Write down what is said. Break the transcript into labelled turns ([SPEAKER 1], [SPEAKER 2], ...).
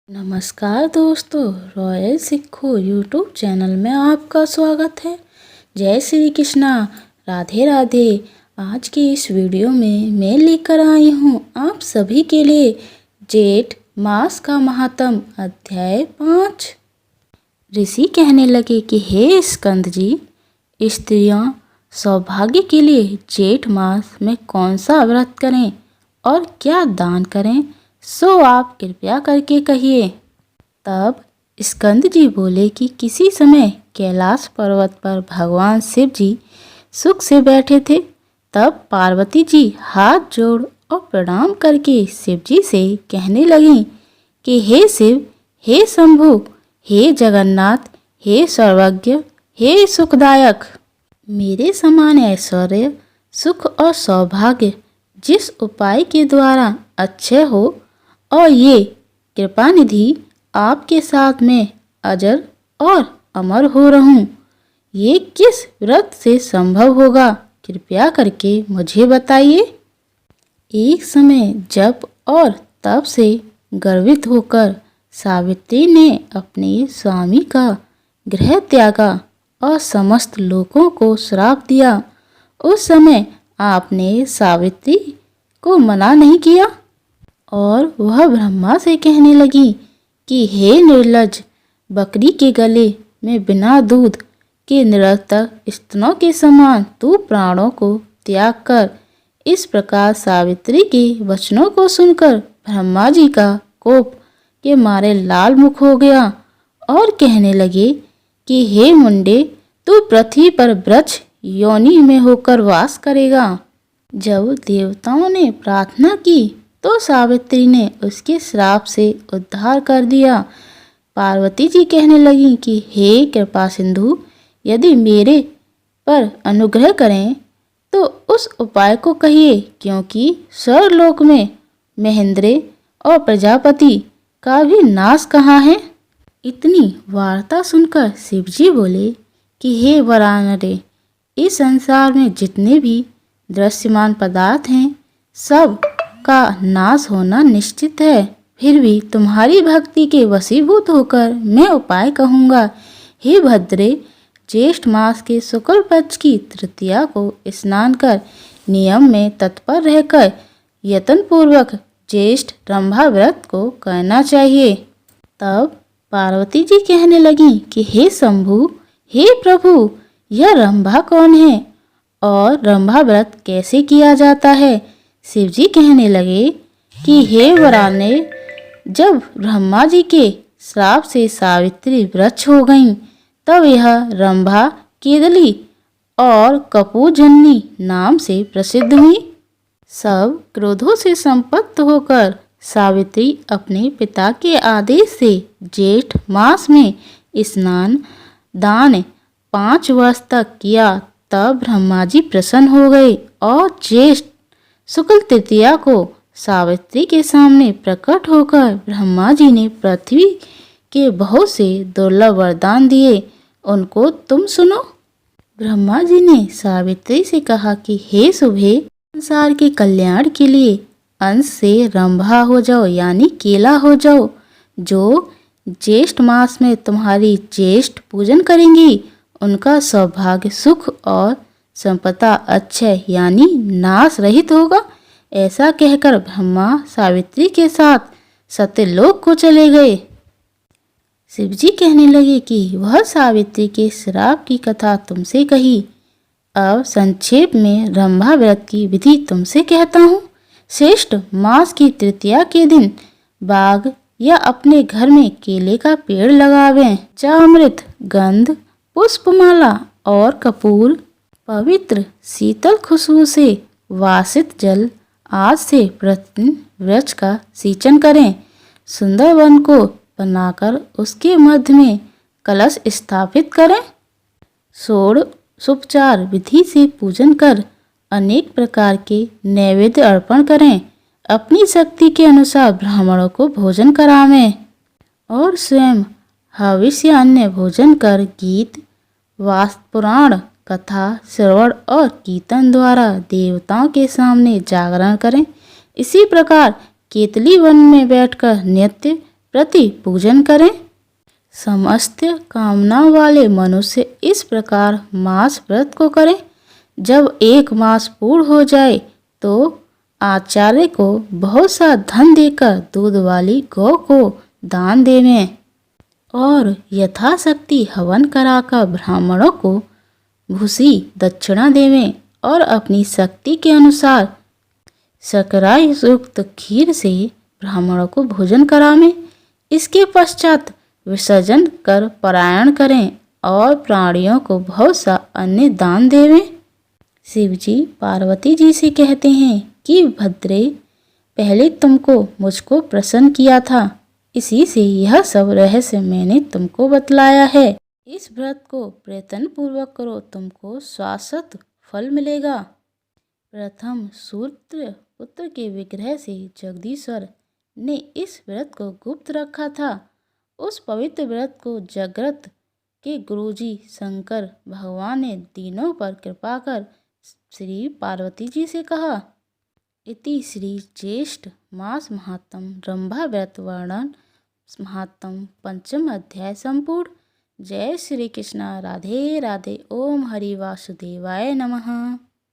[SPEAKER 1] नमस्कार दोस्तों, रॉयल सिक्खो यूट्यूब चैनल में आपका स्वागत है। जय श्री कृष्णा, राधे राधे। आज की इस वीडियो में मैं लेकर आई हूँ आप सभी के लिए जेठ मास का महात्म अध्याय 5। ऋषि कहने लगे कि हे स्कंद जी, स्त्रियां सौभाग्य के लिए जेठ मास में कौन सा व्रत करें और क्या दान करें, सो आप कृपया करके कहिए। तब स्कंद जी बोले कि किसी समय कैलाश पर्वत पर भगवान शिव जी सुख से बैठे थे। तब पार्वती जी हाथ जोड़ और प्रणाम करके शिव जी से कहने लगीं कि हे शिव, हे शंभु, हे जगन्नाथ, हे सर्वज्ञ, हे सुखदायक, मेरे समान ऐश्वर्य, सुख और सौभाग्य जिस उपाय के द्वारा अच्छे हो और ये कृपा निधि आपके साथ में अजर और अमर हो रहूं, ये किस व्रत से संभव होगा, कृपया करके मुझे बताइए। एक समय जप और तप से गर्वित होकर सावित्री ने अपने स्वामी का गृह त्यागा और समस्त लोगों को श्राप दिया। उस समय आपने सावित्री को मना नहीं किया और वह ब्रह्मा से कहने लगी कि हे निर्लज्ज, बकरी के गले में बिना दूध के निरर्थक स्तनों के समान तू प्राणों को त्याग कर। इस प्रकार सावित्री के वचनों को सुनकर ब्रह्मा जी का कोप के मारे लाल मुख हो गया और कहने लगे कि हे मुंडे, तू पृथ्वी पर वृक्ष योनि में होकर वास करेगा। जब देवताओं ने प्रार्थना की तो सावित्री ने उसके श्राप से उद्धार कर दिया। पार्वती जी कहने लगी कि हे कृपा सिंधु, यदि मेरे पर अनुग्रह करें तो उस उपाय को कहिए, क्योंकि स्वर्गलोक में महेंद्र और प्रजापति का भी नाश कहाँ है। इतनी वार्ता सुनकर शिवजी बोले कि हे वरानरे, इस संसार में जितने भी दृश्यमान पदार्थ हैं सब का नाश होना निश्चित है। फिर भी तुम्हारी भक्ति के वशीभूत होकर मैं उपाय कहूँगा। हे भद्रे, ज्येष्ठ मास के शुक्ल पक्ष की तृतीया को स्नान कर नियम में तत्पर रहकर यत्नपूर्वक ज्येष्ठ रंभा व्रत को करना चाहिए। तब पार्वती जी कहने लगी कि हे शंभु, हे प्रभु, यह रंभा कौन है और रंभा व्रत कैसे किया जाता है। शिवजी कहने लगे कि हे वराने, जब ब्रह्मा जी के श्राप से सावित्री वृक्ष हो गईं, तब यह रंभा केदली और कपूरजननी नाम से प्रसिद्ध हुई। सब क्रोधों से संपत्त होकर सावित्री अपने पिता के आदेश से जेठ मास में स्नान दान 5 वर्ष तक किया। तब ब्रह्मा जी प्रसन्न हो गए और ज्येष्ठ शुक्ल तृतीया को सावित्री के सामने प्रकट होकर ब्रह्मा जी ने पृथ्वी के बहुत से दुर्लभ वरदान दिए, उनको तुम सुनो। ब्रह्मा जी ने सावित्री से कहा कि हे शुभे, संसार के कल्याण के लिए अंश से रंभा हो जाओ, यानी केला हो जाओ। जो ज्येष्ठ मास में तुम्हारी ज्येष्ठ पूजन करेंगी उनका सौभाग्य, सुख और संपदा अक्षय यानी नाश रहित होगा। ऐसा कहकर ब्रह्मा सावित्री के साथ सत्यलोक को चले गए। शिवजी कहने लगे कि वह सावित्री के श्राप की कथा तुमसे कही। अब संक्षेप में रंभा व्रत की विधि तुमसे कहता हूँ। श्रेष्ठ मास की तृतीया के दिन बाग या अपने घर में केले का पेड़ लगावें। चामृत, गंध, पुष्पमाला और कपूर, पवित्र शीतल खुशबू से वासित जल आज से प्रतिदिन वृक्ष का सिंचन करें। सुंदर वन को बनाकर उसके मध्य में कलश स्थापित करें। षोडशोपचार विधि से पूजन कर अनेक प्रकार के नैवेद्य अर्पण करें। अपनी शक्ति के अनुसार ब्राह्मणों को भोजन करावें और स्वयं हविष्य या अन्य भोजन कर गीत, वास्तु पुराण, कथा श्रवण और कीर्तन द्वारा देवताओं के सामने जागरण करें। इसी प्रकार केतली वन में बैठकर नृत्य प्रति पूजन करें। समस्त कामना वाले मनुष्य इस प्रकार मास व्रत को करें। जब 1 मास पूर्ण हो जाए तो आचार्य को बहुत सा धन देकर दूध वाली गौ को दान देवें और यथाशक्ति हवन कराकर ब्राह्मणों को भूसी दक्षिणा देवें और अपनी शक्ति के अनुसार शर्करा युक्त खीर से ब्राह्मणों को भोजन करावें। इसके पश्चात विसर्जन कर पारायण करें और प्राणियों को बहुत सा अन्य दान देवें। शिव जी पार्वती जी से कहते हैं कि भद्रे, पहले तुमको मुझको प्रसन्न किया था, इसी से यह सब रहस्य मैंने तुमको बतलाया है। इस व्रत को प्रयत्न पूर्वक करो, तुमको शाश्वत फल मिलेगा। प्रथम सूर्य पुत्र के विग्रह से जगदीश्वर ने इस व्रत को गुप्त रखा था। उस पवित्र व्रत को जगत के गुरुजी शंकर भगवान ने तीनों पर कृपा कर श्री पार्वती जी से कहा। इति श्री ज्येष्ठ मास महात्म रंभा व्रत वर्णन महात्म 5म अध्याय संपूर्ण। जय श्री कृष्ण। राधे राधे। ओम हरि वासुदेवाय नमः।